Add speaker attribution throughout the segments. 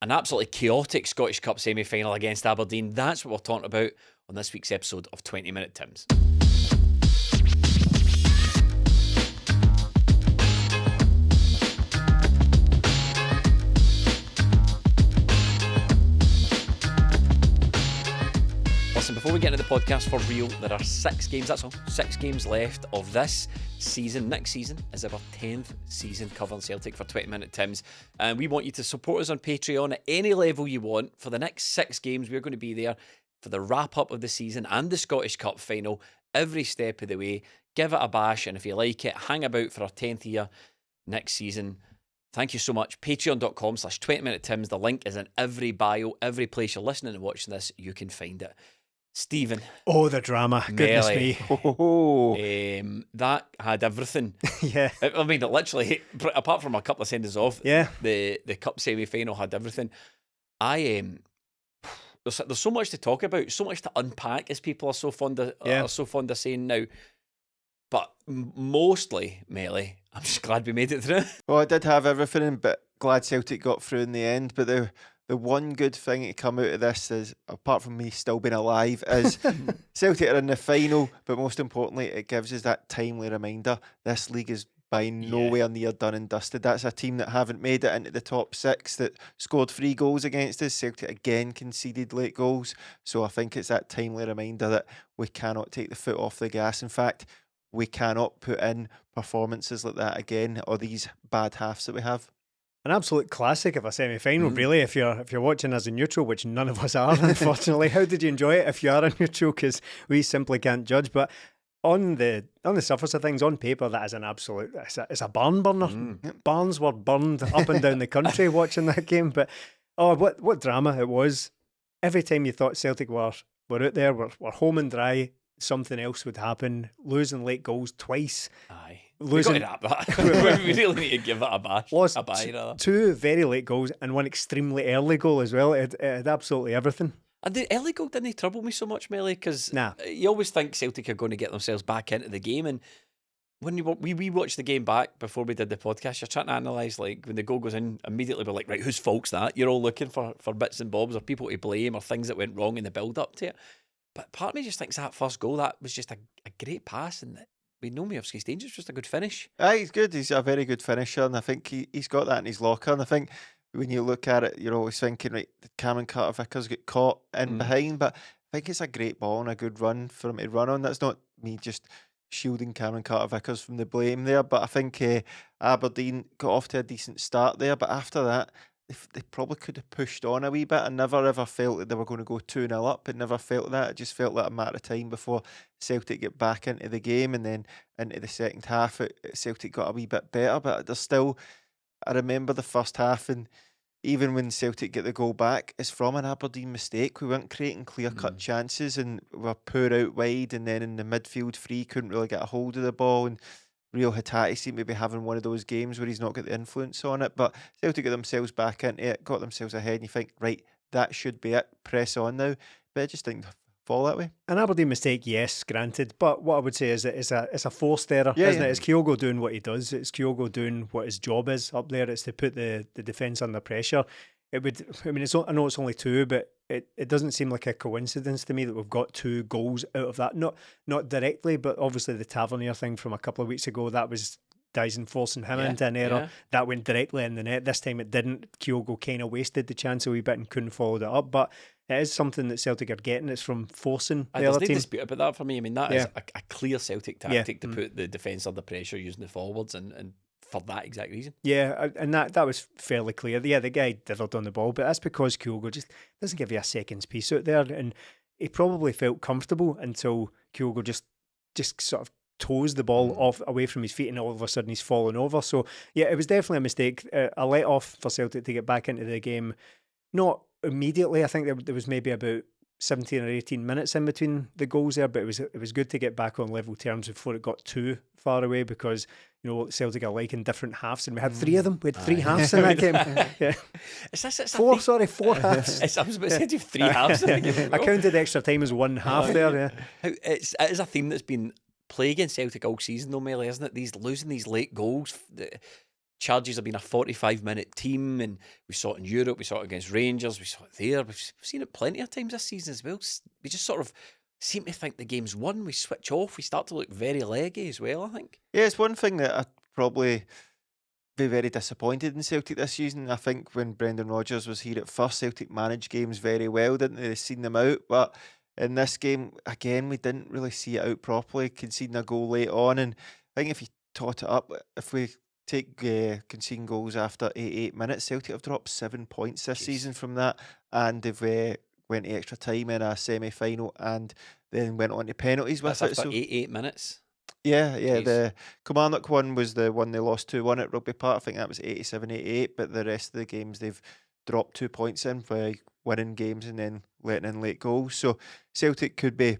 Speaker 1: an absolutely chaotic Scottish Cup semi-final against Aberdeen. That's what we're talking about on this week's episode of 20 Minute Tims. Listen, before we get into the podcast for real, there are 6 games, that's all, 6 games left of this season. Next season is our 10th season covering Celtic for 20 Minute Tims. And we want you to support us on Patreon at any level you want. For the next 6 games, we're going to be there for the wrap-up of the season and the Scottish Cup final every step of the way. Give it a bash, and if you like it, hang about for our 10th year next season. Thank you so much. Patreon.com/20minutetims. The link is in every bio, every place you're listening and watching this, you can find it. Stephen.
Speaker 2: Oh, the drama. Goodness me.
Speaker 1: That had everything.
Speaker 2: Yeah.
Speaker 1: I mean, it literally, apart from a couple of sendings off,
Speaker 2: yeah,
Speaker 1: the cup semi-final had everything. There's so much to talk about, so much to unpack, as people are so fond of saying now. But mostly, Melly, I'm just glad we made it through.
Speaker 3: Well, I did have everything, but glad Celtic got through in the end. But the one good thing to come out of this is, apart from me still being alive, is Celtic are in the final, but most importantly, it gives us that timely reminder this league is by nowhere near done and dusted. That's a team that haven't made it into the top 6, that scored 3 goals against us. Celtic again conceded late goals. So I think it's that timely reminder that we cannot take the foot off the gas. In fact, we cannot put in performances like that again, or these bad halves that we have.
Speaker 2: An absolute classic of a semi-final, really. If you're watching as a neutral, which none of us are, unfortunately. How did you enjoy it if you are a neutral? Because we simply can't judge. But on the surface of things, on paper, that is an absolute. It's a barn burner. Barns were burned up and down the country watching that game. But what drama it was! Every time you thought Celtic were out there, were home and dry, something else would happen. Losing late goals twice.
Speaker 1: Aye.
Speaker 2: Losing,
Speaker 1: we really need to give it a bash.
Speaker 2: Lost
Speaker 1: a bye, rather. 2
Speaker 2: very late goals and one extremely early goal as well. It had absolutely everything.
Speaker 1: And the early goal didn't trouble me so much, Melly, because you always think Celtic are going to get themselves back into the game. And when we watched the game back before we did the podcast, you're trying to analyse, like, when the goal goes in, immediately we're like, right, whose fault's that? You're all looking for bits and bobs or people to blame or things that went wrong in the build-up to it. But part of me just thinks that first goal, that was just a great pass, and we know Miovski's dangerous, just a good finish.
Speaker 3: He's good. He's a very good finisher, and I think he's got that in his locker. And I think when you look at it, you're always thinking, right, did Cameron Carter-Vickers get caught in behind? But I think it's a great ball and a good run for him to run on. That's not me just shielding Cameron Carter-Vickers from the blame there, but I think Aberdeen got off to a decent start there. But after that, they probably could have pushed on a wee bit. I never ever felt that they were going to go 2-0 up. It never felt that. It just felt like a matter of time before Celtic get back into the game, and then into the second half, Celtic got a wee bit better. But there's still, I remember the first half, and even when Celtic get the goal back, it's from an Aberdeen mistake. We weren't creating clear-cut chances, and we were poor out wide, and then in the midfield, Free couldn't really get a hold of the ball, and Real Hattati seemed to be having one of those games where he's not got the influence on it. But Celtic got themselves back into it, got themselves ahead, and you think, right, that should be it, press on now. But I just didn't fall that way.
Speaker 2: An Aberdeen mistake, yes, granted. But what I would say is that it's a forced error, isn't it? It's Kyogo doing what he does. It's Kyogo doing what his job is up there. It's to put the defence under pressure. I know it's only 2, but it doesn't seem like a coincidence to me that we've got 2 goals out of that. Not directly, but obviously the Tavernier thing from a couple of weeks ago, that was Dyson forcing him into an error. Yeah. That went directly in the net. This time it didn't. Kyogo kind of wasted the chance a wee bit and couldn't follow it up. But it is something that Celtic are getting. It's from forcing the other team. There's no dispute about that for me. I mean, that is a clear Celtic tactic to put the defence under pressure using the forwards and for that exact reason. Yeah, and that was fairly clear. Yeah, the guy dithered on the ball, but that's because Kyogo just doesn't give you a second's piece out there, and he probably felt comfortable until Kyogo just sort of toes the ball off away from his feet, and all of a sudden he's fallen over. So yeah, it was definitely a mistake, a let off for Celtic to get back into the game. Not immediately. I think there was maybe about 17 or 18 minutes in between the goals there, but it was good to get back on level terms before it got too far away, because you know Celtic are like in different halves, and we had 3 of them. We had 3 halves in that game. Yeah. Four halves. I was about to say 3 halves in that game. I counted extra time as 1 half there. Yeah. It is a theme that's been plaguing Celtic all season though, Melly, isn't it? Losing these late goals.
Speaker 1: Chargers have been a 45-minute team, and we saw it in Europe, we saw it against Rangers, we saw it there. We've seen it plenty of times this season as well. We just sort of seem to think the game's won. We switch off. We start to look very leggy as well, I think.
Speaker 3: Yeah, it's one thing that I probably be very disappointed in Celtic this season. I think when Brendan Rodgers was here at first, Celtic managed games very well, didn't they? They seen them out, but in this game, again, we didn't really see it out properly, conceding a goal late on. And I think if you tot it up, if we take conceding goals after 88 minutes, Celtic have dropped 7 points this season from that, and they've went to extra time in a semi-final and then went on to penalties with
Speaker 1: That's
Speaker 3: it.
Speaker 1: after
Speaker 3: So
Speaker 1: 88 minutes.
Speaker 3: yeah,
Speaker 1: Jeez.
Speaker 3: the Kilmarnock one was the one they lost 2-1 at Rugby Park. I think that was 87-88, but the rest of the games they've dropped 2 points in by winning games and then letting in late goals. So Celtic could be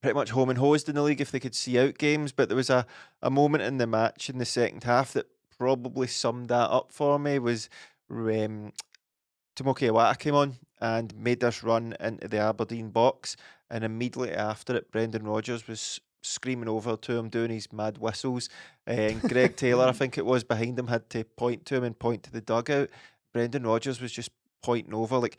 Speaker 3: pretty much home and hosed in the league if they could see out games, but there was a moment in the match in the second half that probably summed that up for me. Was Tomoki Iwata came on and made this run into the Aberdeen box, and immediately after it, Brendan Rodgers was screaming over to him, doing his mad whistles, and Greg Taylor, I think it was, behind him had to point to him and point to the dugout. Brendan Rodgers was just pointing over, like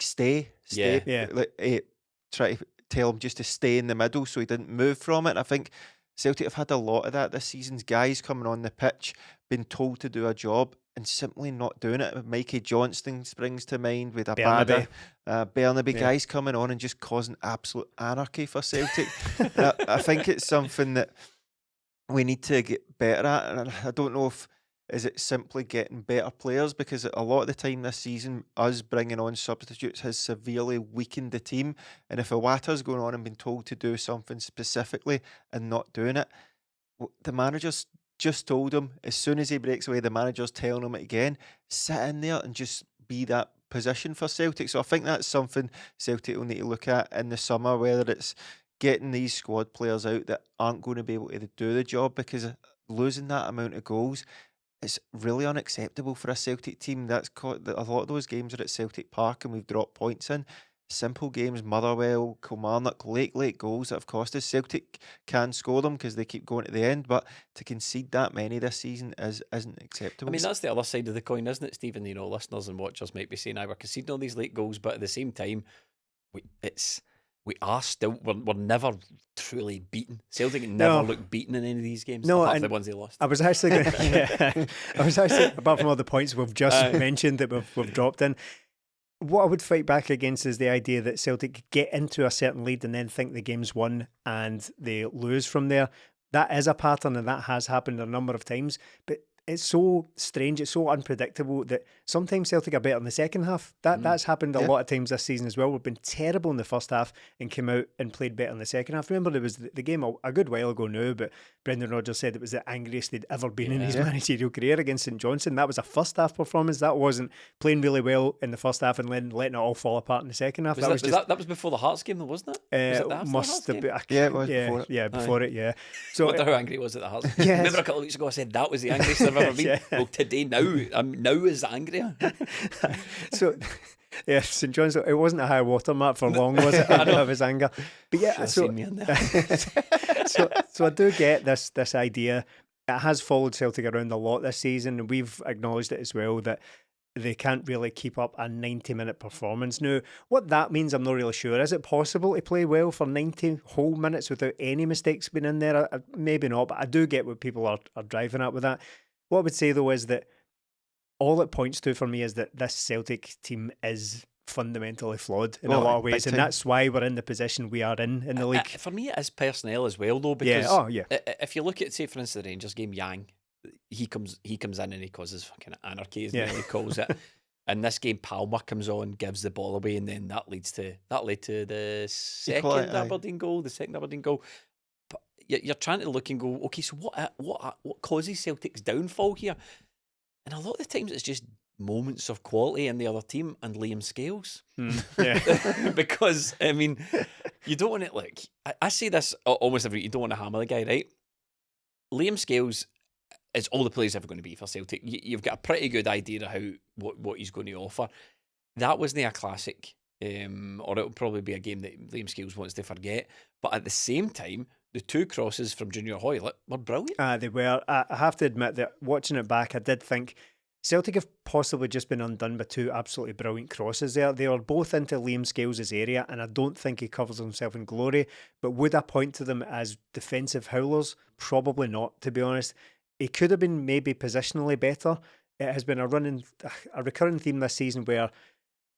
Speaker 3: stay,
Speaker 1: Yeah.
Speaker 3: like try to tell him just to stay in the middle so he didn't move from it. And I think Celtic have had a lot of that this season. Guys coming on the pitch, been told to do a job and simply not doing it. Mikey Johnston springs to mind with
Speaker 2: Burnaby.
Speaker 3: Burnaby,
Speaker 2: Yeah.
Speaker 3: guys coming on and just causing absolute anarchy for Celtic. I think it's something that we need to get better at, and I don't know if is it simply getting better players, because a lot of the time this season, us bringing on substitutes has severely weakened the team. And if Iwata's going on and being told to do something specifically and not doing it, the manager's just told him, as soon as he breaks away, the manager's telling him it again, sit in there and just be that position for Celtic. So I think that's something Celtic will need to look at in the summer, whether it's getting these squad players out that aren't going to be able to do the job, because losing that amount of goals, it's really unacceptable for a Celtic team. A lot of those games are at Celtic Park and we've dropped points in. Simple games, Motherwell, Kilmarnock, late goals that have cost us. Celtic can score them because they keep going to the end, but to concede that many this season isn't acceptable.
Speaker 1: I mean, that's the other side of the coin, isn't it, Stephen? You know, listeners and watchers might be saying, we're conceding all these late goals, but at the same time, we're never truly beaten. Celtic never look beaten in any of these games, apart from the ones they lost.
Speaker 2: I was actually apart from all the points we've just mentioned that we've dropped in, what I would fight back against is the idea that Celtic get into a certain lead and then think the game's won and they lose from there. That is a pattern and that has happened a number of times, but it's so strange, it's so unpredictable that sometimes Celtic are better in the second half. That's happened a lot of times this season as well. We've been terrible in the first half and came out and played better in the second half. Remember, there was the game a good while ago now, but Brendan Rodgers said it was the angriest they'd ever been in his managerial career against St Johnstone. That was a first half performance. That wasn't playing really well in the first half and then letting it all fall apart in the second half.
Speaker 1: That was before the Hearts game though, wasn't it? Was it
Speaker 2: Must have been.
Speaker 3: Yeah, it was before it.
Speaker 2: Yeah, before it, yeah. So,
Speaker 1: I wonder how angry he was at the Hearts.
Speaker 2: Yes.
Speaker 1: Remember a couple of weeks ago I said that was the angriest I've ever been?
Speaker 2: Yeah.
Speaker 1: Well, today, now is angrier.
Speaker 2: So, yeah, St John's, it wasn't a high water mark for long, was it, of his anger? But yeah,
Speaker 1: seen me in there.
Speaker 2: so I do get this idea. It has followed Celtic around a lot this season, and we've acknowledged it as well, that they can't really keep up a 90-minute performance. Now, what that means, I'm not really sure. Is it possible to play well for 90 whole minutes without any mistakes being in there? Maybe not, but I do get what people are driving at with that. What I would say, though, is that all it points to for me is that this Celtic team is fundamentally flawed in a lot of ways, and that's why we're in the position we are in the league.
Speaker 1: For me, it is personnel as well, though, because
Speaker 2: yeah.
Speaker 1: If you look at, say, for instance, the Rangers game, Yang, he comes in and he causes fucking anarchy, as he calls it. And this game, Palmer comes on, gives the ball away, and then that led to the second Aberdeen goal. But you're trying to look and go, okay, so what causes Celtic's downfall here? And a lot of the times it's just moments of quality in the other team and Liam Scales. Because, I mean, you don't want it, I say this almost every week, you don't want to hammer the guy, right? Liam Scales is all the players ever going to be for Celtic. You've got a pretty good idea of what he's going to offer. That wasn't a classic, or it'll probably be a game that Liam Scales wants to forget. But at the same time, the 2 crosses from Junior Hoylett were brilliant.
Speaker 2: They were. I have to admit that watching it back, I did think Celtic have possibly just been undone by 2 absolutely brilliant crosses there. They are both into Liam Scales' area, and I don't think he covers himself in glory. But would I point to them as defensive howlers? Probably not, to be honest. He could have been maybe positionally better. It has been a recurring theme this season where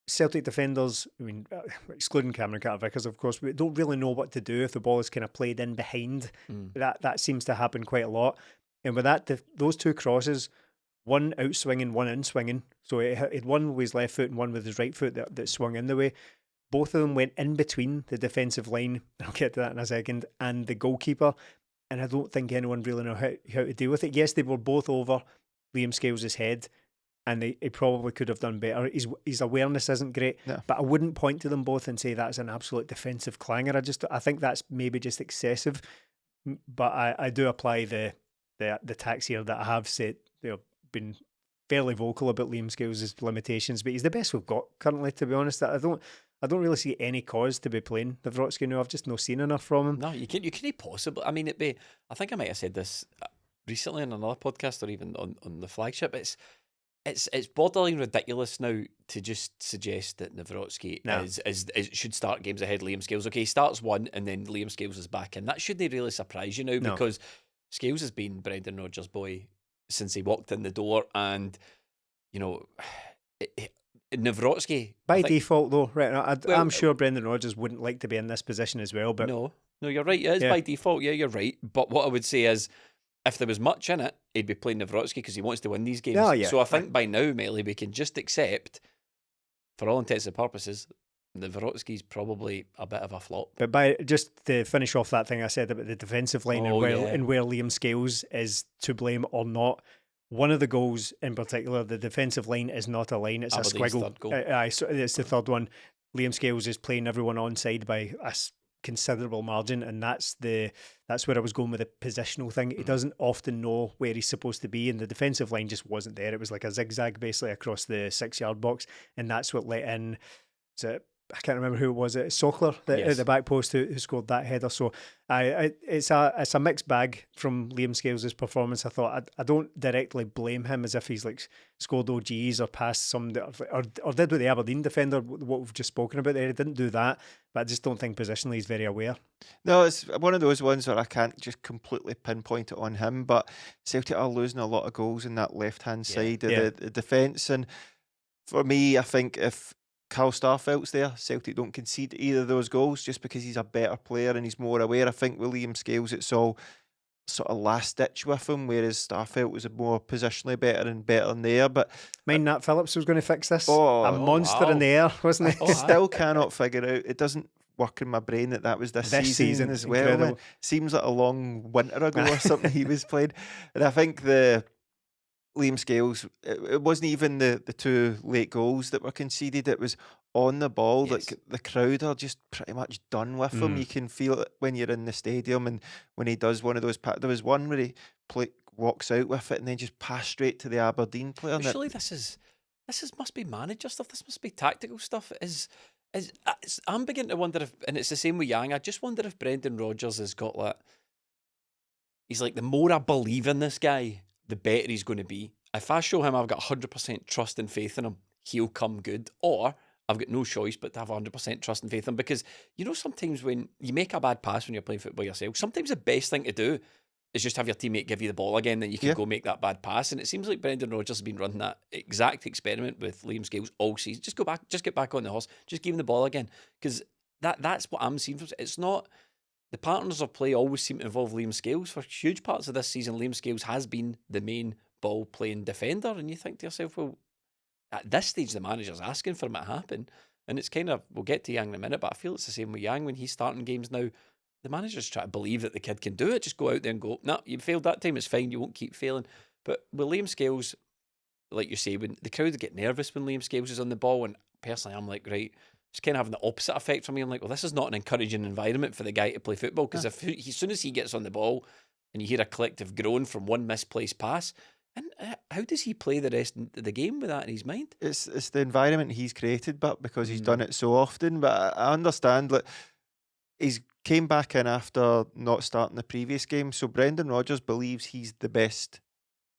Speaker 2: Celtic defenders, excluding Cameron Carter-Vickers, of course, we don't really know what to do if the ball is kind of played in behind. That seems to happen quite a lot. And with that, those 2 crosses, one outswinging, one in-swinging. So he had one with his left foot and one with his right foot that swung in the way. Both of them went in between the defensive line, I'll get to that in a second, and the goalkeeper. And I don't think anyone really knew how to deal with it. Yes, they were both over Liam Scales' head, and he probably could have done better. His awareness isn't great, but I wouldn't point to them both and say that's an absolute defensive clanger. I think that's maybe just excessive. But I do apply the tax here that I have said, been fairly vocal about Liam Scales' limitations, but he's the best we've got currently, to be honest. I don't really see any cause to be playing Nawrocki now. I've just not seen enough from him.
Speaker 1: No, you can't possibly. I mean, I think I might have said this recently on another podcast or even on the flagship. It's borderline ridiculous now to just suggest that Nawrocki should start games ahead of Liam Scales. Okay, he starts one and then Liam Scales is back in. That shouldn't really surprise you now because Scales has been Brendan Rodgers' boy since he walked in the door, and Nawrocki
Speaker 2: by default though, right? I'm sure Brendan Rodgers wouldn't like to be in this position as well, but
Speaker 1: no, you're right. It is by default. Yeah, you're right. But what I would say is, if there was much in it, he'd be playing Nawrocki because he wants to win these games. So I think by now, Melly, we can just accept, for all intents and purposes, Nawrocki's probably a bit of a flop.
Speaker 2: But by just to finish off that thing I said about the defensive line and where Liam Scales is to blame or not, one of the goals in particular, the defensive line is not a line; it's
Speaker 1: Aberdeen's
Speaker 2: a squiggle. So it's the third one. Liam Scales is playing everyone onside by a considerable margin, and that's where I was going with the positional thing. He doesn't often know where he's supposed to be, and the defensive line just wasn't there. It was like a zigzag basically across the 6-yard box, and that's what let in. I can't remember who it was. It's Sockler at the back post who scored that header. So it's a mixed bag from Liam Scales' performance. I thought I don't directly blame him as if he's like scored OGs or passed some or did with the Aberdeen defender what we've just spoken about there. He didn't do that, but I just don't think positionally he's very aware.
Speaker 3: No, it's one of those ones where I can't just completely pinpoint it on him, but Celtic are losing a lot of goals in that left-hand side of the defence. And for me, I think if Carl Starfelt's there, Celtic don't concede either of those goals just because he's a better player and he's more aware. I think with Liam Scales, it's all sort of last ditch with him, whereas Starfelt was more positionally better and better in the air. But
Speaker 2: Nat Phillips was going to fix this. A monster in the air, wasn't he?
Speaker 3: I still cannot figure out. It doesn't work in my brain that was this season as well. Incredible. Seems like a long winter ago or something he was playing. And I think the Liam Scales, it wasn't even the 2 late goals that were conceded. It was on the ball. Like the crowd are just pretty much done with him. You can feel it when you're in the stadium, and when he does one of those. There was one where he walks out with it and then just pass straight to the Aberdeen player.
Speaker 1: Surely this must be manager stuff. This must be tactical stuff. I'm beginning to wonder if, and it's the same with Yang. I just wonder if Brendan Rodgers has got that. He's like, the more I believe in this guy, the better he's going to be. If I show him I've got 100% trust and faith in him, he'll come good. Or I've got no choice but to have 100% trust and faith in him. Because, sometimes when you make a bad pass when you're playing football yourself, sometimes the best thing to do is just have your teammate give you the ball again, then you can go make that bad pass. And it seems like Brendan Rodgers has been running that exact experiment with Liam Scales all season. Just get back on the horse, just give him the ball again. Because that's what I'm seeing from it. It's not... The partners of play always seem to involve Liam Scales. For huge parts of this season, Liam Scales has been the main ball-playing defender, and you think to yourself, well, at this stage, the manager's asking for him to happen, and it's kind of, we'll get to Yang in a minute, but I feel it's the same with Yang when he's starting games now. The manager's trying to believe that the kid can do it, just go out there and go, no, you failed that time, it's fine, you won't keep failing. But with Liam Scales, like you say, when the crowd get nervous when Liam Scales is on the ball, and personally, I'm like, right, it's kind of having the opposite effect for me. I'm like, well, this is not an encouraging environment for the guy to play football, because as soon as he gets on the ball and you hear a collective groan from one misplaced pass, and how does he play the rest of the game with that in his mind?
Speaker 3: It's the environment he's created, but because he's done it so often. But I understand, like, he's came back in after not starting the previous game. So Brendan Rodgers believes he's the best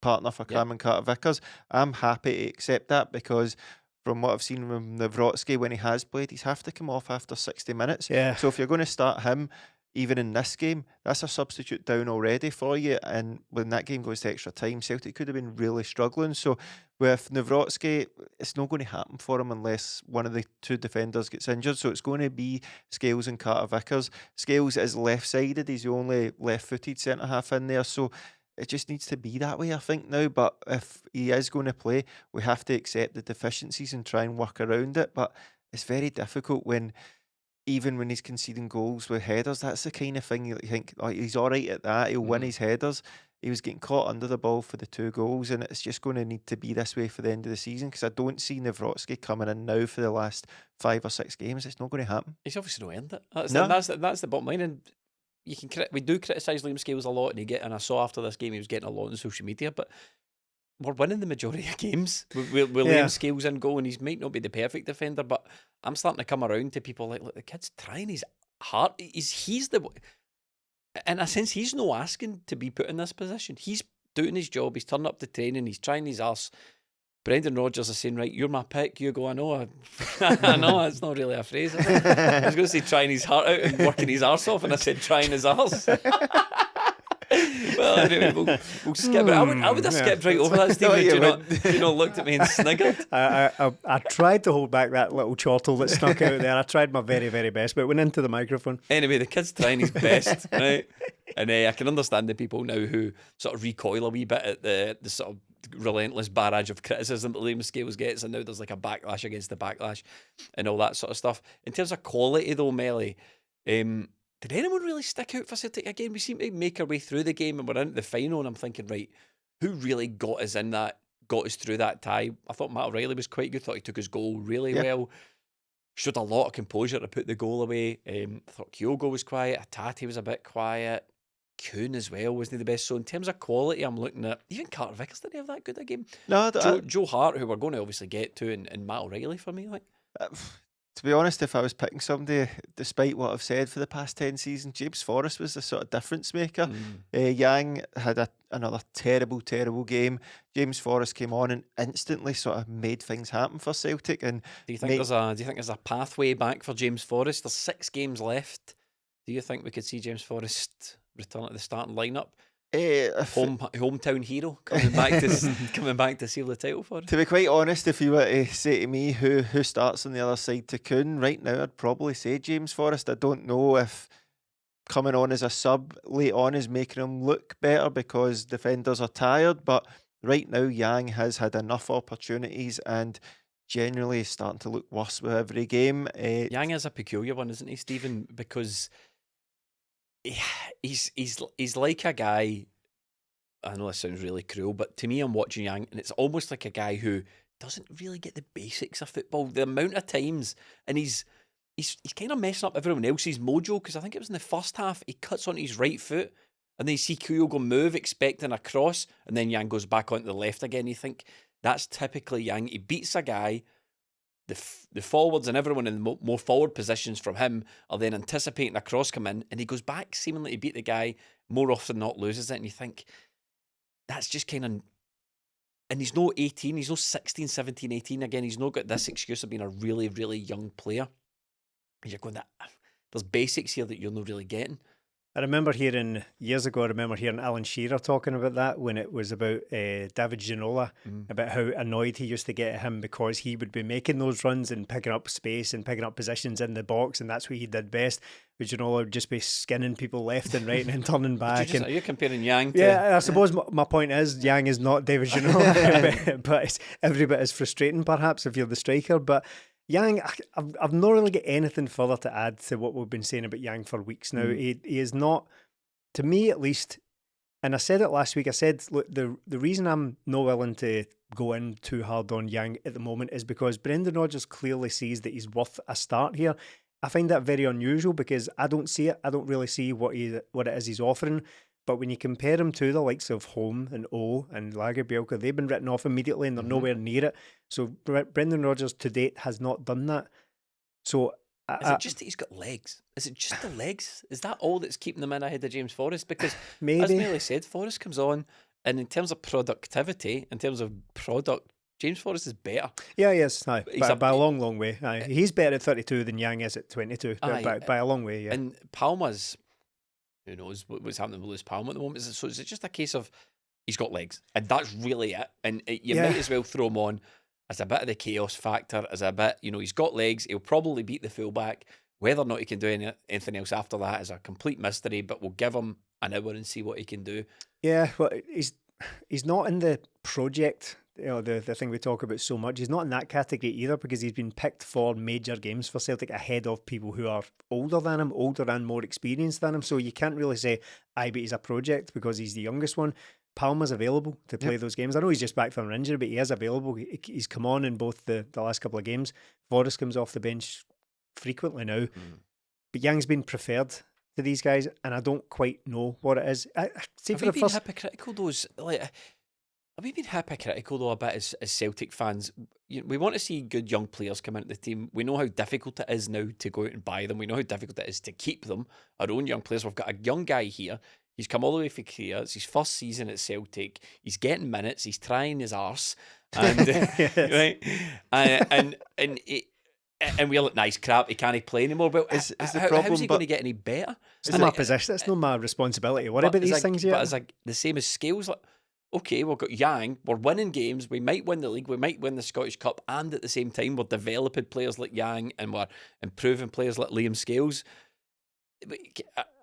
Speaker 3: partner for Cameron Carter-Vickers. I'm happy to accept that because from what I've seen from Nawrocki when he has played, he's have to come off after 60 minutes.
Speaker 2: Yeah.
Speaker 3: So if you're going to start him, even in this game, that's a substitute down already for you. And when that game goes to extra time, Celtic could have been really struggling. So with Nawrocki, it's not going to happen for him unless one of the two defenders gets injured. So it's going to be Scales and Carter-Vickers. Scales is left-sided. He's the only left-footed centre-half in there. So it just needs to be that way, I think, now. But if he is going to play, we have to accept the deficiencies and try and work around it. But it's very difficult when, even when he's conceding goals with headers, that's the kind of thing you think, oh, he's all right at that, he'll win his headers. He was getting caught under the ball for the 2 goals, and it's just going to need to be this way for the end of the season because I don't see Nawrocki coming in now for the last 5 or 6 games. It's not going to happen.
Speaker 1: He's obviously not earned it. That's the bottom line. And you can we do criticise Liam Scales a lot, and I saw after this game he was getting a lot on social media, but we're winning the majority of games with Liam Scales in goal, and he might not be the perfect defender, but I'm starting to come around to people like, look, the kid's trying his hard. He's the, in a sense, he's no asking to be put in this position. He's doing his job. He's turning up to training. He's trying his arse. Brendan Rodgers is saying, right, you're my pick. You go, I know. I know, it's not really a phrase. Is it? I was going to say trying his heart out and working his arse off, and I said trying his arse. Well, anyway, we'll skip it. I would have skipped right over that, Stephen. You know, looked at me and sniggered.
Speaker 2: I tried to hold back that little chortle that snuck out there. I tried my very, very best, but it went into the microphone.
Speaker 1: Anyway, the kid's trying his best, right? And I can understand the people now who sort of recoil a wee bit at the sort of relentless barrage of criticism that Liam Scales gets, and now there's like a backlash against the backlash and all that sort of stuff. In terms of quality though, Melly, did anyone really stick out for Celtic again? We seem to make our way through the game and we're into the final, and I'm thinking, right, who really got us through that tie? I thought Matt O'Reilly was quite good. Thought he took his goal really well. Showed a lot of composure to put the goal away. I thought Kyogo was quiet. Hatate was a bit quiet. Kuhn as well wasn't the best. So in terms of quality, I'm looking at even Carter-Vickers didn't have that good a game.
Speaker 3: No,
Speaker 1: Joe Hart, who we're going to obviously get to, and Matt O'Reilly for me, like.
Speaker 3: To be honest, if I was picking somebody, despite what I've said for the past 10 seasons, James Forrest was the sort of difference maker. Yang had another terrible game. James Forrest came on and instantly sort of made things happen for Celtic. And
Speaker 1: do you think there's a pathway back for James Forrest? There's 6 games left. Do you think we could see James Forrest return to the starting lineup? Hometown hero coming back to seal the title for us.
Speaker 3: To be quite honest, if you were to say to me who starts on the other side to Kuhn right now, I'd probably say James Forrest. I don't know if coming on as a sub late on is making him look better because defenders are tired, but right now Yang has had enough opportunities and generally is starting to look worse with every game.
Speaker 1: Yang is a peculiar one, isn't he, Stephen? Because he's like a guy. I know this sounds really cruel, but to me, I'm watching Yang, and it's almost like a guy who doesn't really get the basics of football. The amount of times, and he's kind of messing up everyone else's mojo. Because I think it was in the first half, he cuts onto his right foot, and then you see Kyogo move, expecting a cross, and then Yang goes back onto the left again. You think that's typically Yang. He beats a guy. The forwards and everyone in the more forward positions from him are then anticipating a cross come in, and he goes back seemingly to beat the guy, more often than not loses it, and you think that's just kind of, and he's no 18, he's no 16, 17, 18 again, he's not got this excuse of being a really, really young player. And you're going, there's basics here that you're not really getting.
Speaker 2: I remember hearing years ago, Alan Shearer talking about that when it was about David Ginola, about how annoyed he used to get at him because he would be making those runs and picking up space and picking up positions in the box, and that's what he did best. But Ginola would just be skinning people left and right and then turning back.
Speaker 1: Are you comparing Yang to...
Speaker 2: Yeah, I suppose my point is Yang is not David Ginola, but it's every bit as frustrating perhaps if you're the striker. But Yang, I've not really got anything further to add to what we've been saying about Yang for weeks now. He is not, to me at least, and I said it last week, I said, look, the reason I'm not willing to go in too hard on Yang at the moment is because Brendan Rodgers clearly sees that he's worth a start here. I find that very unusual because I don't see it. I don't really see what it is he's offering. But when you compare him to the likes of Holm and O and Lagerbielke, they've been written off immediately and they're nowhere near it. So Brendan Rodgers to date has not done that. So
Speaker 1: Is it just that he's got legs? Is it just the legs? Is that all that's keeping them in ahead of James Forrest? Because,
Speaker 2: maybe,
Speaker 1: as Melly said, Forrest comes on, and in terms of productivity, in terms of product, James Forrest is better.
Speaker 2: Yeah, yes, aye.
Speaker 1: He's
Speaker 2: By a long, long way. Aye. He's better at 32 than Yang is at 22,
Speaker 1: Aye.
Speaker 2: by a long way, yeah.
Speaker 1: And Palma's, who knows what's happening with Lewis Palma at the moment. So is it just a case of he's got legs, and that's really it? And you might as well throw him on as a bit of the chaos factor, as a bit, he's got legs. He'll probably beat the fullback. Whether or not he can do anything else after that is a complete mystery. But we'll give him an hour and see what he can do.
Speaker 2: Yeah, well, he's not in the project. The thing we talk about so much. He's not in that category either, because he's been picked for major games for Celtic ahead of people who are older than him, older and more experienced than him. So you can't really say, but he's a project because he's the youngest one. Palma's available to play those games. I know he's just back from an injury, but he is available. He's come on in both the last couple of games. Forrest comes off the bench frequently now. But Yang's been preferred to these guys, and I don't quite know what it is.
Speaker 1: Have we been hypocritical, though? Have we been hypocritical, though, a bit as Celtic fans? We want to see good young players come into the team. We know how difficult it is now to go out and buy them. We know how difficult it is to keep them, our own young players. We've got a young guy here. He's come all the way from Korea. It's his first season at Celtic. He's getting minutes. He's trying his arse, and right, and we're like, nice crap. He can't play anymore. But
Speaker 3: is the
Speaker 1: how
Speaker 3: problem,
Speaker 1: is he going to get any better?
Speaker 2: It's not my position. It's not my responsibility to worry about these things yet.
Speaker 1: But it's like the same as Scales. Like, okay, we've got Yang. We're winning games. We might win the league. We might win the Scottish Cup. And at the same time, we're developing players like Yang, and we're improving players like Liam Scales.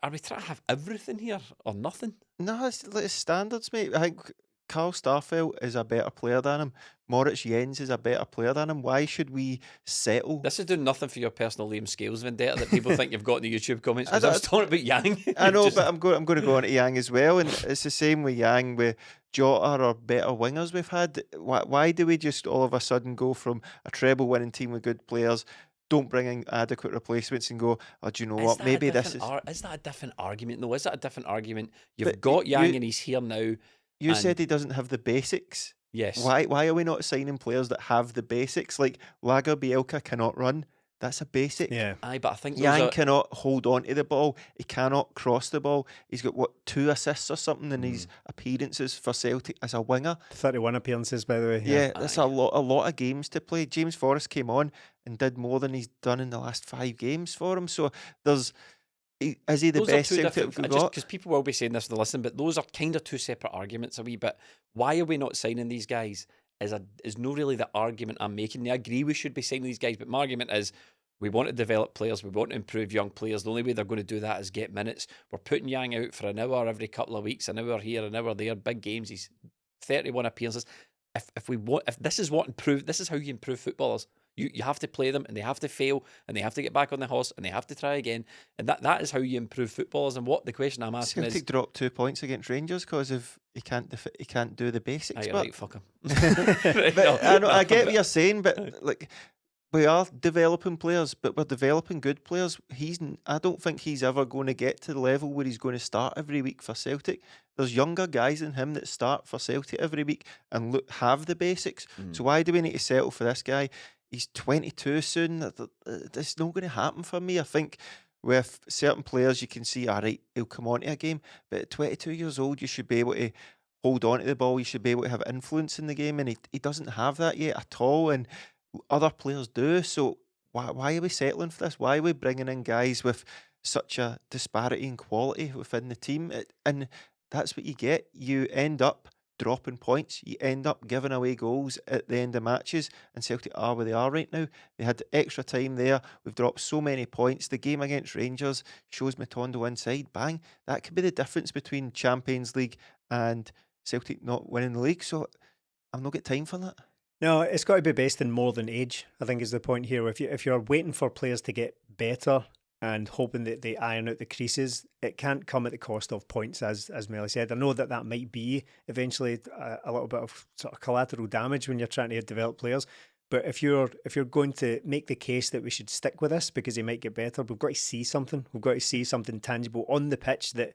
Speaker 1: Are we trying to have everything here or nothing?
Speaker 3: No, it's standards, mate. I think Carl Starfelt is a better player than him. Moritz Jens is a better player than him. Why should we settle?
Speaker 1: This is doing nothing for your personal Liam Scales vendetta that people think you've got in the YouTube comments. I was talking about Yang.
Speaker 3: I know, but I'm going to go on to Yang as well. And it's the same with Yang, with Jota or better wingers we've had. Why do we just all of a sudden go from a treble winning team with good players, don't bring in adequate replacements, and go, oh, do you know what? Maybe this is...
Speaker 1: Is that a different argument? No, is that a different argument? You've got Yang and he's here now.
Speaker 3: You said he doesn't have the basics.
Speaker 1: Yes.
Speaker 3: Why are we not signing players that have the basics? Like Lager Bielka cannot run. That's a basic.
Speaker 2: Yeah.
Speaker 1: Aye, but I think
Speaker 3: Yang cannot hold on to the ball. He cannot cross the ball. He's got 2 assists or something in his appearances for Celtic as a winger.
Speaker 2: 31 appearances, by the way.
Speaker 3: Yeah, that's a lot of games to play. James Forrest came on and did more than he's done in the last 5 games for him. So is he the best Celtic we've got?
Speaker 1: Because people will be saying this to listen, but those are kind of 2 separate arguments a wee bit. Why are we not signing these guys? Is no really the argument I'm making. I agree we should be signing these guys, but my argument is we want to develop players, we want to improve young players. The only way they're going to do that is get minutes. We're putting Yang out for an hour every couple of weeks, an hour here, an hour there, big games. He's 31 appearances. If this is how you improve footballers. You have to play them, and they have to fail, and they have to get back on the horse, and they have to try again, and that is how you improve footballers. And what the question I'm asking
Speaker 3: Celtic dropped 2 points against Rangers because he can't do the basics.
Speaker 1: You're right, fuck him.
Speaker 3: But I get what you're saying, but like, we are developing players, but we're developing good players. I don't think he's ever going to get to the level where he's going to start every week for Celtic. There's younger guys than him that start for Celtic every week and have the basics. So why do we need to settle for this guy? He's 22 soon. It's not going to happen for me. I think with certain players, you can see, all right, he'll come on to a game. But at 22 years old, you should be able to hold on to the ball. You should be able to have influence in the game. And he doesn't have that yet at all. And other players do. So why are we settling for this? Why are we bringing in guys with such a disparity in quality within the team? And that's what you get. You end up dropping points. You end up giving away goals at the end of matches, and Celtic are where they are right now. They had extra time there. We've dropped so many points. The game against Rangers shows Matondo inside. Bang. That could be the difference between Champions League and Celtic not winning the league. So I've not got time for that.
Speaker 2: No, it's got to be based in more than age, I think, is the point here. If you're waiting for players to get better and hoping that they iron out the creases, it can't come at the cost of points, as Melly said. I know that might be eventually a little bit of sort of collateral damage when you're trying to develop players. But if you're going to make the case that we should stick with this because they might get better, we've got to see something. We've got to see something tangible on the pitch that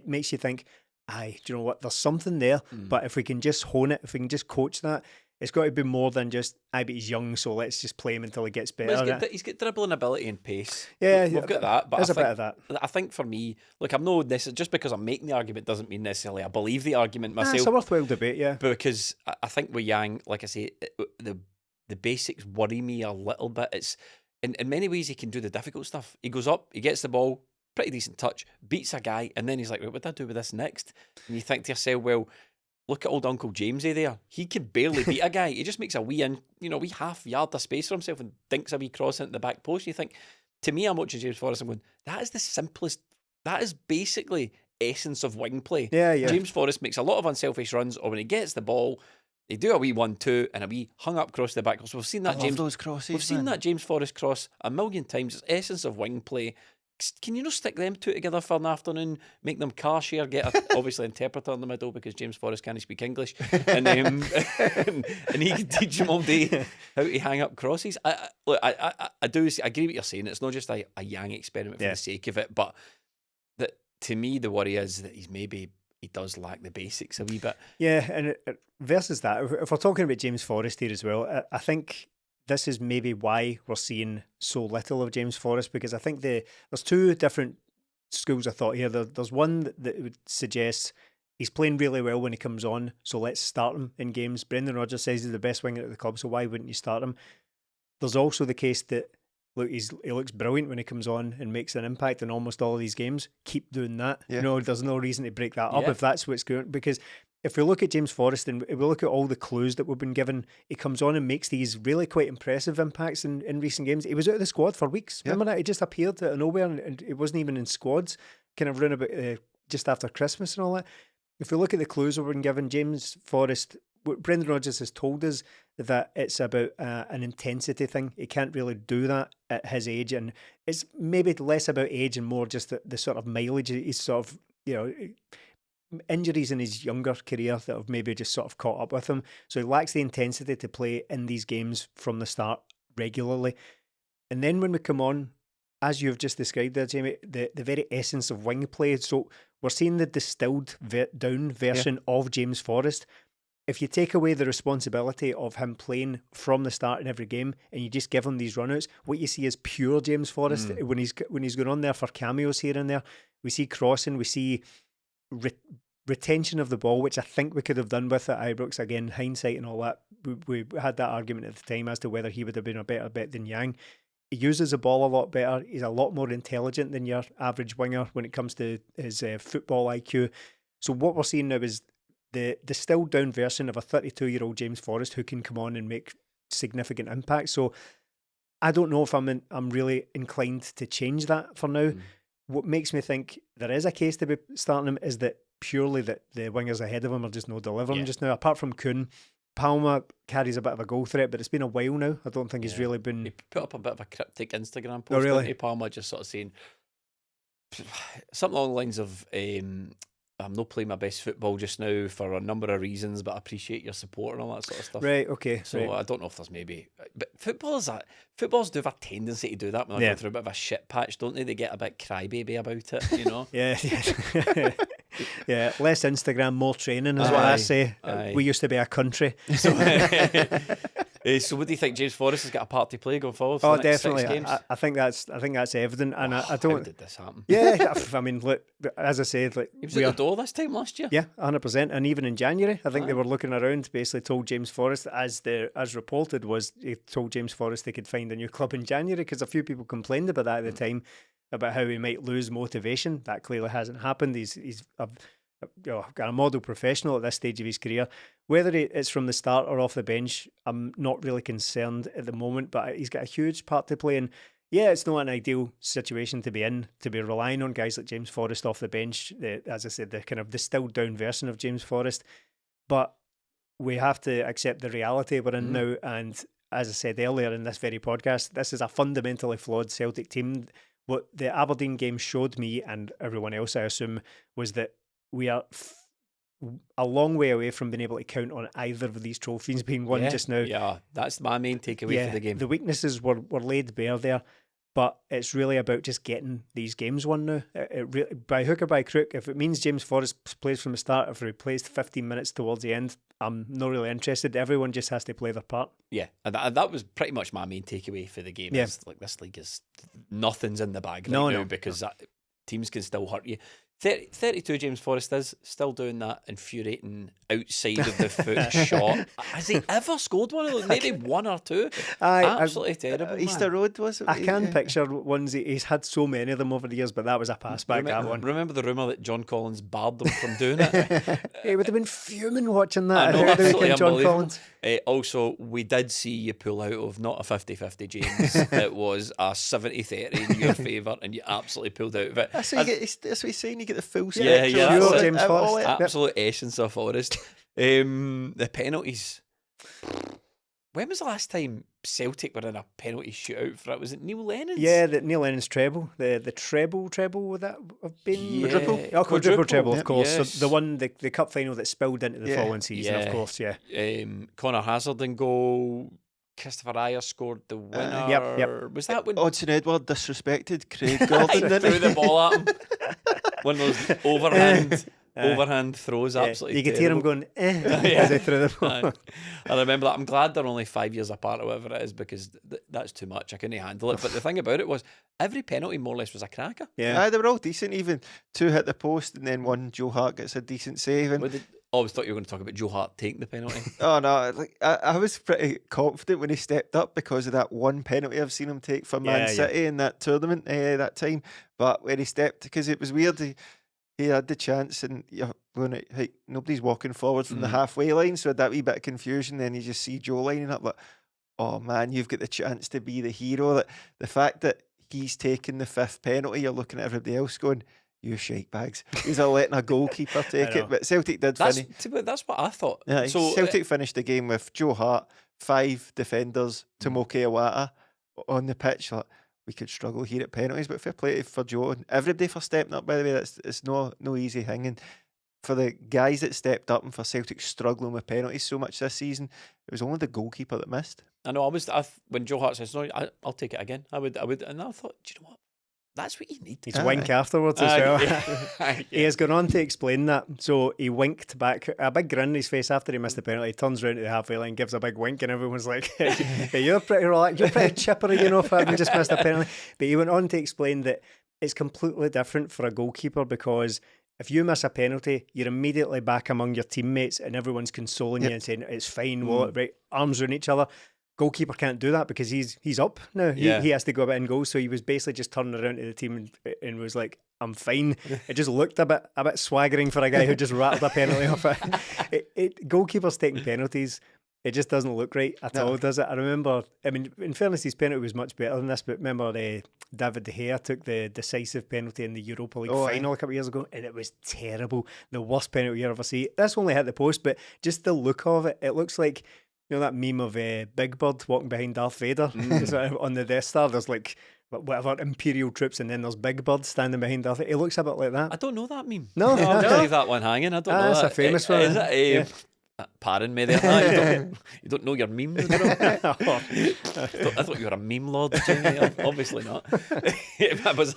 Speaker 2: makes you think, aye, do you know what? There's something there. But if we can just hone it, if we can just coach that, it's got to be more than just, but he's young, so let's just play him until he gets better.
Speaker 1: He's got dribbling ability and pace.
Speaker 2: Yeah,
Speaker 1: we've got that. But
Speaker 2: there's a bit of that.
Speaker 1: I think for me, look, I'm no necessarily, just because I'm making the argument doesn't mean necessarily I believe the argument myself.
Speaker 2: It's a worthwhile debate, yeah.
Speaker 1: Because I think with Yang, like I say, the basics worry me a little bit. It's in many ways he can do the difficult stuff. He goes up, he gets the ball, pretty decent touch, beats a guy, and then he's like, what do I do with this next? And you think to yourself, well, look at old Uncle Jamesy there. He can barely beat a guy. He just makes a wee half yard of space for himself and dinks a wee cross into the back post. You think, to me, I'm watching James Forrest, I'm going, that is the simplest, that is basically essence of wing play.
Speaker 2: Yeah.
Speaker 1: James Forrest makes a lot of unselfish runs, or when he gets the ball, they do a wee 1-2 and a wee hung up cross to the back. So we've seen that
Speaker 3: those crosses.
Speaker 1: We've seen that James Forrest cross a million times. It's essence of wing play. Can you not stick them two together for an afternoon, make them car share, get obviously interpreter in the middle because James Forrest can't speak English, and and he can teach them all day how to hang up crosses. I do agree with what you're saying. It's not just a Yang experiment for the sake of it, but that to me the worry is that he does lack the basics a wee bit.
Speaker 2: Yeah, and versus that, if we're talking about James Forrest here as well, I think this is maybe why we're seeing so little of James Forrest, because I think there's two different schools of thought here. There's one that would suggest he's playing really well when he comes on, so let's start him in games. Brendan Rodgers says he's the best winger at the club, so why wouldn't you start him? There's also the case that, look, he looks brilliant when he comes on and makes an impact in almost all of these games. Keep doing that.
Speaker 3: Yeah.
Speaker 2: There's no reason to break that up if that's what's going. Because if we look at James Forrest and we look at all the clues that we've been given, he comes on and makes these really quite impressive impacts in recent games. He was out of the squad for weeks. Remember that? He just appeared out of nowhere and he wasn't even in squads, kind of round about just after Christmas and all that. If we look at the clues we've been given, James Forrest, what Brendan Rodgers has told us that it's about an intensity thing. He can't really do that at his age, and it's maybe less about age and more just the sort of mileage. He's sort of, injuries in his younger career that have maybe just sort of caught up with him. So he lacks the intensity to play in these games from the start regularly. And then when we come on, as you've just described there, Jamie, the very essence of wing play. So we're seeing the distilled down version of James Forrest. If you take away the responsibility of him playing from the start in every game and you just give him these runouts, what you see is pure James Forrest. When he's going on there for cameos here and there, we see crossing, we see retention of the ball, which I think we could have done with at Ibrox. Again, hindsight and all that, we had that argument at the time as to whether he would have been a better bet than Yang. He uses the ball a lot better. He's a lot more intelligent than your average winger when it comes to his football IQ. So what we're seeing now is the distilled down version of a 32-year-old James Forrest who can come on and make significant impact. So I don't know if I'm really inclined to change that for now. What makes me think there is a case to be starting him is that purely that the wingers ahead of him are just no delivering just now. Apart from Kuhn, Palmer carries a bit of a goal threat, but it's been a while now. I don't think he's really been...
Speaker 1: He put up a bit of a cryptic Instagram post.
Speaker 2: Oh, really?
Speaker 1: Palmer just sort of saying something along the lines of, I'm not playing my best football just now for a number of reasons, but I appreciate your support and all that sort of stuff.
Speaker 2: Right, okay.
Speaker 1: So I don't know if there's maybe... But footballers do have a tendency to do that when they go through a bit of a shit patch, don't they? They get a bit crybaby about it, you know?
Speaker 2: Yeah, less Instagram, more training is what I say. We used to be a country.
Speaker 1: So, so what do you think? James Forrest has got a part to play going forward for
Speaker 2: Oh,
Speaker 1: the next
Speaker 2: definitely.
Speaker 1: 6 games?
Speaker 2: I think that's evident, and I don't.
Speaker 1: How did this happen?
Speaker 2: Yeah, I mean, look, as I said, like
Speaker 1: He was at the door this time last year.
Speaker 2: Yeah, 100%, and even in January, I think they were looking around. Basically, told James Forrest, as reported, was he told James Forrest they could find a new club in January because a few people complained about that at the time, about how he might lose motivation. That clearly hasn't happened. He's got a model professional at this stage of his career. Whether it's from the start or off the bench, I'm not really concerned at the moment, but he's got a huge part to play. And yeah, it's not an ideal situation to be in, to be relying on guys like James Forrest off the bench. As I said, the kind of distilled down version of James Forrest. But we have to accept the reality we're in now. And as I said earlier in this very podcast, this is a fundamentally flawed Celtic team. What the Aberdeen game showed me and everyone else, I assume, was that we are a long way away from being able to count on either of these trophies being won just now.
Speaker 1: Yeah, that's my main takeaway for the game.
Speaker 2: The weaknesses were laid bare there. But it's really about just getting these games won now. By hook or by crook, if it means James Forrest plays from the start, if he plays 15 minutes towards the end, I'm not really interested. Everyone just has to play their part.
Speaker 1: Yeah, and that was pretty much my main takeaway for the game.
Speaker 2: Yeah.
Speaker 1: Is, like, this league is nothing's in the bag right
Speaker 2: No,
Speaker 1: now
Speaker 2: no.
Speaker 1: because teams can still hurt you. 32 James Forrest is still doing that infuriating outside of the foot shot. Has he ever scored one of those? Maybe one or two. Absolutely terrible.
Speaker 3: Easter Road, was it?
Speaker 2: I can picture ones he's had so many of them over the years, but that was a pass back. That one.
Speaker 1: Remember the rumour that John Collins barred them from doing it?
Speaker 2: He would have been fuming watching that.
Speaker 1: I know, absolutely
Speaker 2: John
Speaker 1: unbelievable.
Speaker 2: Collins.
Speaker 1: Also, we did see you pull out of not a 50-50 James. It was a 70-30 in your favour, and you absolutely pulled out of it.
Speaker 3: That's what he's saying. You get the full
Speaker 1: Yeah,
Speaker 3: spectrum.
Speaker 1: yeah, that's
Speaker 2: James Forrest.
Speaker 1: absolute essence of Forrest. The penalties. When was the last time Celtic were in a penalty shootout for it? Was it Neil Lennon's?
Speaker 2: Yeah, Neil Lennon's treble. The treble would that have been?
Speaker 1: Yeah.
Speaker 2: Quadruple treble, of
Speaker 1: Yep.
Speaker 2: course.
Speaker 1: Yes.
Speaker 2: So the one, the cup final that spilled into the
Speaker 3: Yeah.
Speaker 2: following season, of course, yeah.
Speaker 1: Connor Hazard in goal. Christopher Ayer scored the winner.
Speaker 2: Yep.
Speaker 1: Was that when
Speaker 3: Odson Edward disrespected Craig Gordon, didn't
Speaker 1: threw
Speaker 3: he?
Speaker 1: the ball at him? One of those overhand throws, absolutely.
Speaker 2: You could hear him going, as he threw the ball.
Speaker 1: I remember that. I'm glad they're only 5 years apart or whatever it is, because that's too much. I couldn't handle it. But the thing about it was, every penalty more or less was a cracker.
Speaker 2: Yeah.
Speaker 3: Aye, they were all decent. Even two hit the post, and then one Joe Hart gets a decent save. And
Speaker 1: I always thought you were going to talk about Joe Hart taking the penalty.
Speaker 3: oh no, like I was pretty confident when he stepped up because of that one penalty I've seen him take for Man City in that tournament that time. But when he stepped, because it was weird, he had the chance, and you're going, hey, nobody's walking forward from the halfway line, so that wee bit of confusion. Then you just see Joe lining up like, oh man, you've got the chance to be the hero. That the fact that he's taking the fifth penalty, you're looking at everybody else going, you shite bags. He's letting a goalkeeper take it. But Celtic did finish.
Speaker 1: That's what I thought.
Speaker 3: Yeah,
Speaker 1: So
Speaker 3: Celtic finished the game with Joe Hart, 5 defenders, Tomoki Iwata on the pitch. Like, we could struggle here at penalties, but fair play for Joe and everybody for stepping up. By the way, it's no easy thing. And for the guys that stepped up and for Celtic struggling with penalties so much this season, it was only the goalkeeper that missed.
Speaker 1: I know. When Joe Hart says no, I'll take it again. I would, and I thought, do you know what? That's what you need.
Speaker 2: He's wink afterwards as well. He has gone on to explain that. So he winked back, a big grin on his face after he missed the penalty. He turns around to the halfway line, gives a big wink, and everyone's like, hey, you're pretty relaxed, you're pretty chipper, for having just missed a penalty. But he went on to explain that it's completely different for a goalkeeper, because if you miss a penalty, you're immediately back among your teammates and everyone's consoling you and saying it's fine, right, arms around each other. Goalkeeper can't do that because he's up now. He has to go about in goal. So he was basically just turning around to the team and was like, I'm fine. It just looked a bit swaggering for a guy who just rattled a penalty off it. Goalkeepers taking penalties, it just doesn't look right at all, does it? I remember, in fairness, his penalty was much better than this, but remember David De Gea took the decisive penalty in the Europa League final a couple of years ago, and it was terrible. The worst penalty you ever see. This only hit the post, but just the look of it, it looks like, you know that meme of Big Bird walking behind Darth Vader on the Death Star? There's like whatever Imperial troops, and then there's Big Bird standing behind Darth Vader. It looks a bit like that.
Speaker 1: I don't know that meme.
Speaker 2: No,
Speaker 1: I'll just leave that one hanging. I don't know.
Speaker 2: That's
Speaker 1: that.
Speaker 2: a famous one.
Speaker 1: Is it? Pardon me there. You don't know your memes. I thought you were a meme lord, Jamie. Obviously not. It was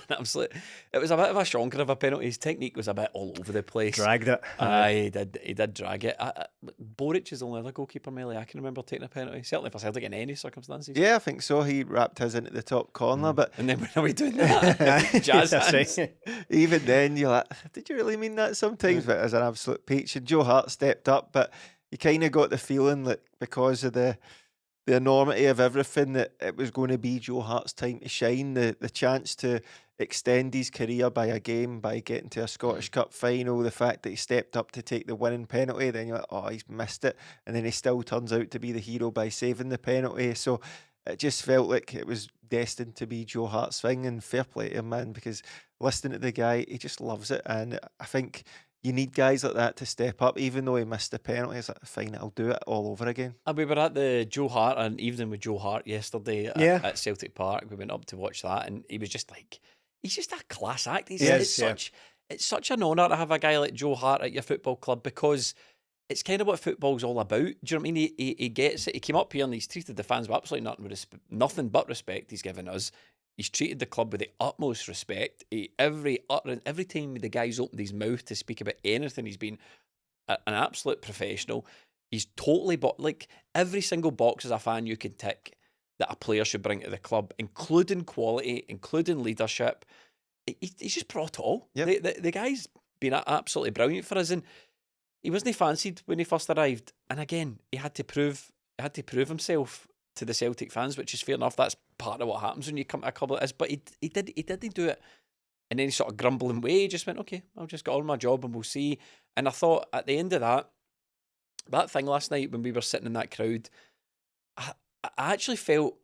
Speaker 1: a bit of a shonker of a penalty. His technique was a bit all over the place.
Speaker 2: Dragged it.
Speaker 1: He did drag it. Boric is the only other goalkeeper, Melly, I can remember taking a penalty. Certainly for Celtic in any circumstances.
Speaker 3: Yeah, I think so. He wrapped his into the top corner, but
Speaker 1: And then when are we doing that? Jazz hands.
Speaker 2: Right.
Speaker 3: even then you're like, did you really mean that sometimes? But as an absolute peach, and Joe Hart stepped up, but you kind of got the feeling that because of the enormity of everything, that it was going to be Joe Hart's time to shine, the chance to extend his career by a game, by getting to a Scottish Cup final, the fact that he stepped up to take the winning penalty, then you're like, oh, he's missed it, and then he still turns out to be the hero by saving the penalty. So it just felt like it was destined to be Joe Hart's thing, and fair play to him, man, because listening to the guy, he just loves it, and I think you need guys like that to step up, even though he missed the penalty. It's like, fine, I'll do it all over again.
Speaker 1: We were at the Joe Hart, an evening with Joe Hart yesterday at Celtic Park. We went up to watch that, and he was just like, he's just a class act. It's such an honour to have a guy like Joe Hart at your football club, because it's kind of what football's all about. Do you know what I mean? He gets it. He came up here and he's treated the fans with absolutely nothing but respect he's given us. He's treated the club with the utmost respect. Every time the guy's opened his mouth to speak about anything, he's been an absolute professional. He's totally like every single box as a fan you can tick that a player should bring to the club, including quality, including leadership. He's just brought it all.
Speaker 3: Yep.
Speaker 1: The guy's been absolutely brilliant for us, and he wasn't fancied when he first arrived. And again, he had to prove himself to the Celtic fans, which is fair enough. That's part of what happens when you come to a club like this. But he didn't do it in any sort of grumbling way. He just went, okay, I'll just get on my job and we'll see. And I thought at the end of that thing last night when we were sitting in that crowd, I actually felt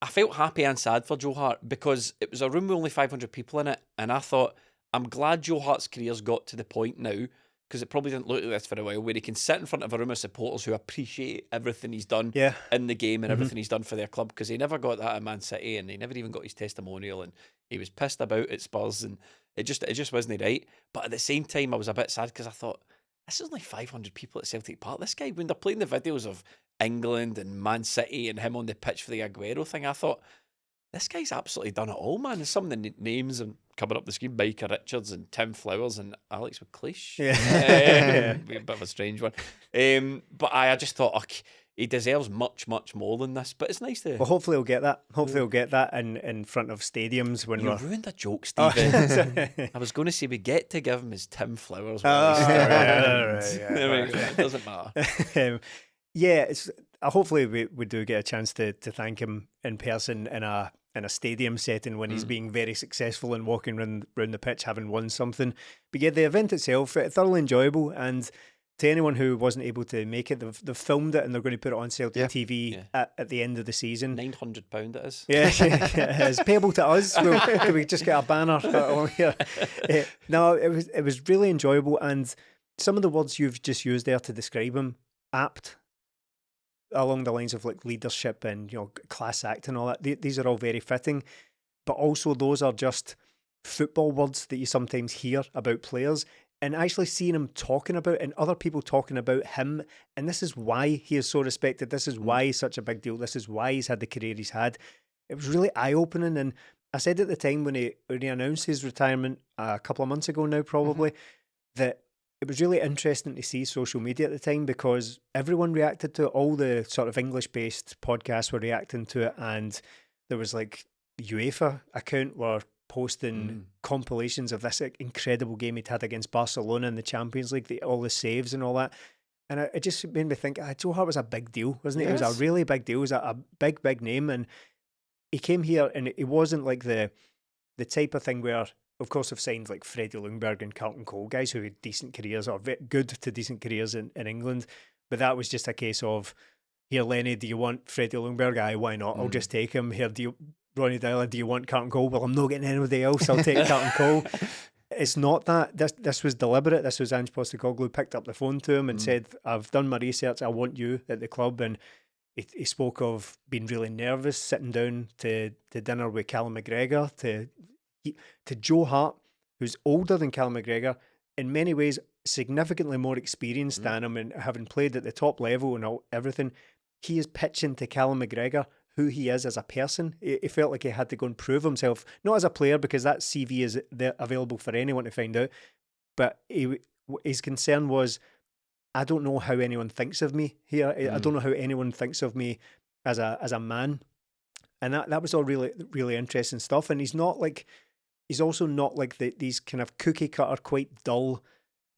Speaker 1: happy and sad for Joe Hart, because it was a room with only 500 people in it, and I thought, I'm glad Joe Hart's career's got to the point now, because it probably didn't look like this for a while, where he can sit in front of a room of supporters who appreciate everything he's done in the game and everything he's done for their club, because he never got that at Man City, and he never even got his testimonial, and he was pissed about at Spurs, and it just wasn't right. But at the same time, I was a bit sad, because I thought, this is only 500 people at Celtic Park. This guy, when they're playing the videos of England and Man City and him on the pitch for the Aguero thing, I thought, this guy's absolutely done it all, man. And some of the names and coming up the screen, Micah Richards and Tim Flowers and Alex McLeish. A bit of a strange one. But I just thought, he deserves much, much more than this. But it's nice to...
Speaker 2: Well, hopefully he'll get that. Hopefully he'll get that in front of stadiums when
Speaker 1: You ruined the joke, Stephen. I was going to say we get to give him his Tim Flowers. It doesn't matter.
Speaker 2: Hopefully we do get a chance to thank him in person in a stadium setting when he's being very successful and walking round the pitch, having won something. But yeah, the event itself, thoroughly enjoyable, and to anyone who wasn't able to make it, they've filmed it and they're going to put it on Celtic TV at the end of the season.
Speaker 1: £900 it is.
Speaker 2: Yeah, it is payable to us. Can we just get a banner on here? No, it was really enjoyable, and some of the words you've just used there to describe him, apt, along the lines of like leadership and class act and all that. These are all very fitting, but also those are just football words that you sometimes hear about players. And actually seeing him talking about, and other people talking about him, and this is why he is so respected, this is why he's such a big deal, this is why he's had the career he's had. It was really eye-opening, and I said at the time when he announced his retirement a couple of months ago now probably, that it was really interesting to see social media at the time, because everyone reacted to it. All the sort of English-based podcasts were reacting to it, and there was like UEFA account were posting compilations of this incredible game he'd had against Barcelona in the Champions League, all the saves and all that. And it just made me think, Joe Hart was a big deal, wasn't he? Yes. It was a really big deal. It was a big, big name. And he came here, and it wasn't like the type of thing where, of course, I've signed like Freddie Ljungberg and Carlton Cole, guys who had decent careers, or good to decent careers in England. But that was just a case of, here, Lenny, do you want Freddie Ljungberg? Aye, why not? I'll just take him. Here, Ronnie Dylan, do you want Carlton Cole? Well, I'm not getting anybody else. I'll take Carlton Cole. It's not that. This was deliberate. This was Ange Postecoglou picked up the phone to him and said, I've done my research. I want you at the club. And he spoke of being really nervous, sitting down to dinner with Callum McGregor, to Joe Hart, who's older than Callum McGregor, in many ways significantly more experienced than him, and having played at the top level and everything. He is pitching to Callum McGregor who he is as a person. He felt like he had to go and prove himself, not as a player, because that CV is available for anyone to find out, but his concern was, I don't know how anyone thinks of me here. I don't know how anyone thinks of me as a man. And that was all really, really interesting stuff. And he's also not like these kind of cookie cutter, quite dull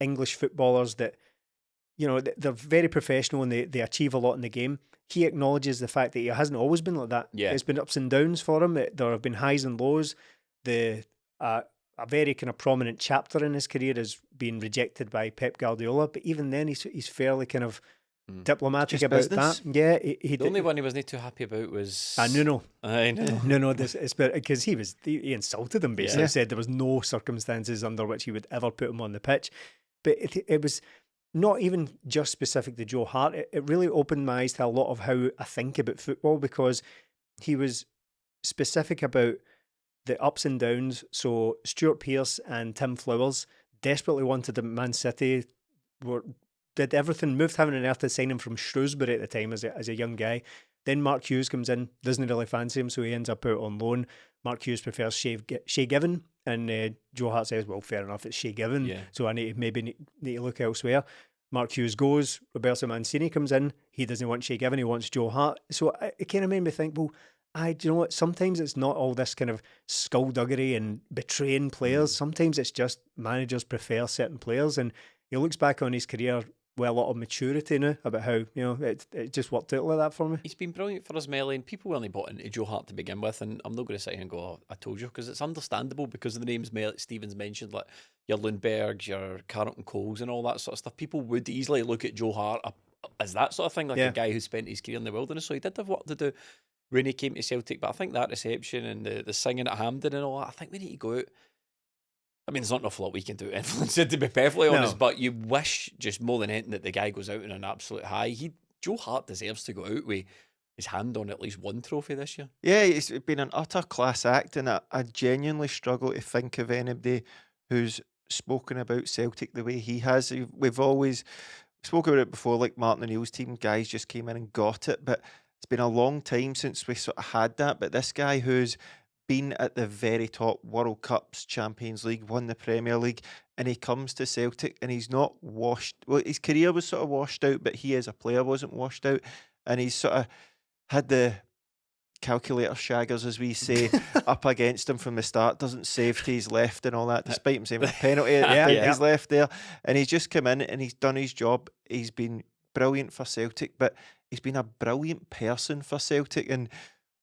Speaker 2: English footballers that, they're very professional and they achieve a lot in the game. He acknowledges the fact that he hasn't always been like that. Yeah. It's been ups and downs for him. There have been highs and lows. A very kind of prominent chapter in his career has been rejected by Pep Guardiola, but even then he's fairly kind of diplomatic about business. That. Yeah,
Speaker 1: the only one he wasn't too happy about was
Speaker 2: Nuno.
Speaker 1: I know.
Speaker 2: Nuno, it's because he insulted him basically. Said there was no circumstances under which he would ever put him on the pitch. But it was not even just specific to Joe Hart. It really opened my eyes to a lot of how I think about football, because he was specific about the ups and downs. So Stuart Pearce and Tim Flowers desperately wanted him at Man City, did everything, moved heaven and earth to sign him from Shrewsbury at the time as a young guy. Then Mark Hughes comes in, doesn't really fancy him, so he ends up out on loan. Mark Hughes prefers Shea Given, and Joe Hart says, well, fair enough, it's Shea Given, so I need to look elsewhere. Mark Hughes goes, Roberto Mancini comes in, he doesn't want Shea Given, he wants Joe Hart. So it kind of made me think, well, do you know what, sometimes it's not all this kind of skullduggery and betraying players. Sometimes it's just managers prefer certain players, and he looks back on his career with a lot of maturity now about how, it just worked out like that for me.
Speaker 1: He's been brilliant for us, Melly, and people only bought into Joe Hart to begin with, and I'm not going to sit here and go, oh, I told you, because it's understandable, because of the names Stevens mentioned, like your Lundbergs, your Carlton Coles and all that sort of stuff. People would easily look at Joe Hart as that sort of thing, like a guy who spent his career in the wilderness, so he did have work to do when he came to Celtic, but I think that reception and the singing at Hampden and all that, I think we need to go out. I mean, there's not an awful lot we can do to influence it, to be perfectly honest, but you wish just more than anything that the guy goes out in an absolute high. Joe Hart deserves to go out with his hand on at least one trophy this year.
Speaker 3: Yeah, it's been an utter class act, and I genuinely struggle to think of anybody who's spoken about Celtic the way he has. We've always spoken about it before, like Martin O'Neill's team, guys just came in and got it, but it's been a long time since we sort of had that. But this guy who's been at the very top, World Cups, Champions League, won the Premier League, and he comes to Celtic and he's not washed. Well, his career was sort of washed out, but he as a player wasn't washed out, and he's sort of had the calculator shaggers, as we say, up against him from the start. Doesn't save to his left and all that, despite him saying a penalty at his left there. And he's just come in and he's done his job. He's been brilliant for Celtic, but he's been a brilliant person for Celtic. And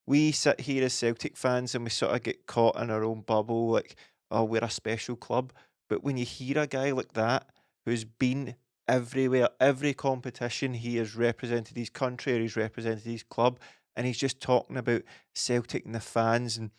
Speaker 3: we sit here as Celtic fans and we sort of get caught in our own bubble, like, oh, we're a special club. But when you hear a guy like that, who's been everywhere, every competition, he has represented his country or he's represented his club, and he's just talking about Celtic and the fans and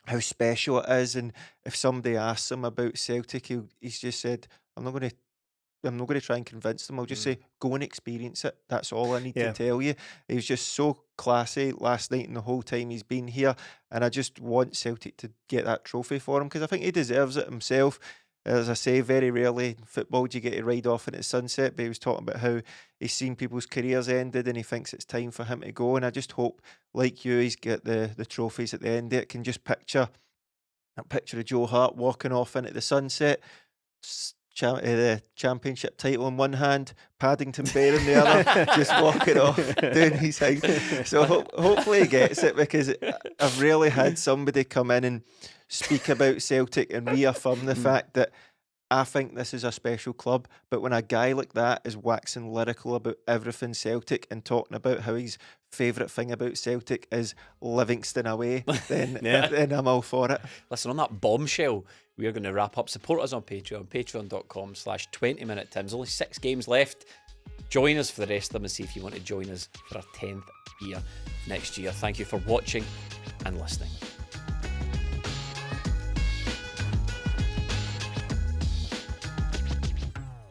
Speaker 3: how special it is. And if somebody asks him about Celtic, he's just said, I'm not going to try and convince them. I'll just say, go and experience it. That's all I need to tell you. He was just so classy last night and the whole time he's been here. And I just want Celtic to get that trophy for him, because I think he deserves it himself. As I say, very rarely in football do you get to ride off into the sunset, but he was talking about how he's seen people's careers ended and he thinks it's time for him to go. And I just hope, like you, he's got the trophies at the end of it. Can just picture a picture of Joe Hart walking off into the sunset, the championship title in one hand, Paddington Bear in the other, just walking off, doing his thing. So hopefully he gets it, because I've really had somebody come in and speak about Celtic and reaffirm the fact that I think this is a special club. But when a guy like that is waxing lyrical about everything Celtic and talking about how his favourite thing about Celtic is Livingston away, then I'm all for it.
Speaker 1: Listen, on that bombshell, we are going to wrap up. Support us on Patreon, patreon.com/20minute-Tims. Only 6 games left. Join us for the rest of them and see if you want to join us for our 10th year next year. Thank you for watching and listening.